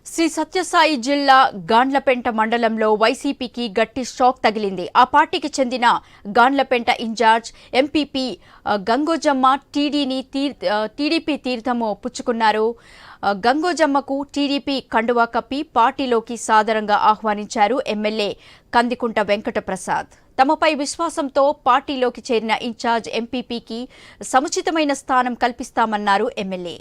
శ్రీ సత్యసాయి జిల్లా గాండ్లపెంట మండలంలో వైసీపీకి గట్టి షాక్ తగిలింది. ఆ పార్టీకి చెందిన గాండ్లపెంట ఇన్ఛార్జ్ ఎంపీపీ గంగోజమ్మ టీడీపీ తీర్థము పుచ్చుకున్నారు. గంగోజమ్మకు టీడీపీ కండువా కప్పి పార్టీలోకి సాదరంగా ఆహ్వానించారు ఎమ్మెల్యే కందికుంట వెంకటప్రసాద్. తమపై విశ్వాసంతో పార్టీలోకి చేరిన ఇన్ఛార్జ్ ఎంపీపీకి సముచితమైన స్థానం కల్పిస్తామన్నారు ఎమ్మెల్యే.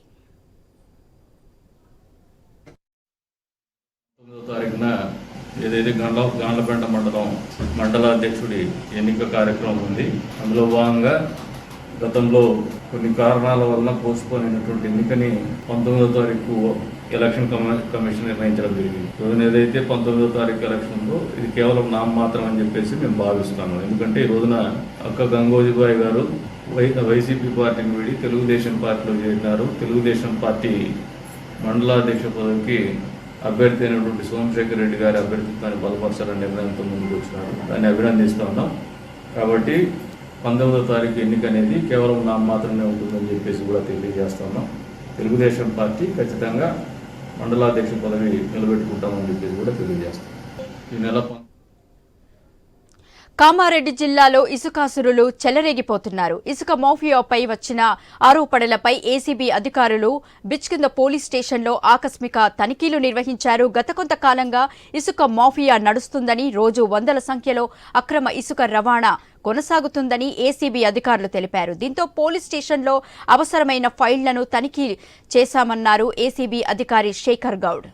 9వ తారీఖున ఏదైతే గాండ్లపెంట మండలాధ్యక్షుడి ఎన్నిక కార్యక్రమం ఉంది. అందులో భాగంగా గతంలో కొన్ని కారణాల వలన పోస్ట్పోన్ అయినటువంటి ఎన్నికని 19వ తారీఖు ఎలక్షన్ కమిషన్ నిర్ణయించడం జరిగింది. రోజున ఏదైతే 19వ తారీఖు ఎలక్షన్ ఉందో ఇది కేవలం నామమాత్రం అని చెప్పేసి మేము భావిస్తాము. ఎందుకంటే ఈ రోజున అక్క గంగోజీబాయి గారు వైసీపీ పార్టీని వీడి తెలుగుదేశం పార్టీలో చేరినారు. తెలుగుదేశం పార్టీ మండలాధ్యక్ష పదవికి అభ్యర్థి అయినటువంటి సోమశేఖర్ రెడ్డి గారి అభ్యర్థిత్వాన్ని బలపరచాలని నిర్ణయంతో ముందుకు వచ్చినారు. దాన్ని అభినందిస్తూ ఉన్నాం. కాబట్టి 19వ తారీఖు ఎన్నిక అనేది కేవలం నామమాత్రమే ఉంటుందని చెప్పేసి కూడా తెలియజేస్తున్నాం. తెలుగుదేశం పార్టీ ఖచ్చితంగా మండలాధ్యక్ష పదవి నిలబెట్టుకుంటామని చెప్పేసి కూడా తెలియజేస్తాం. ఈ నెల కామారెడ్డి జిల్లాలో ఇసుకాసురులు చెలరేగిపోతున్నారు. ఇసుక మాఫియాపై వచ్చిన ఆరోపణలపై ఏసీబీ అధికారులు బిచ్కింద పోలీస్ స్టేషన్లో ఆకస్మిక తనిఖీలు నిర్వహించారు. గత కొంతకాలంగా ఇసుక మాఫియా నడుస్తుందని, రోజు వందల సంఖ్యలో అక్రమ ఇసుక రవాణా కొనసాగుతుందని ఏసీబీ అధికారులు తెలిపారు. దీంతో పోలీస్ స్టేషన్లో అవసరమైన ఫైళ్లను తనిఖీ చేశామన్నారు ఏసీబీ అధికారి శేఖర్ గౌడ్.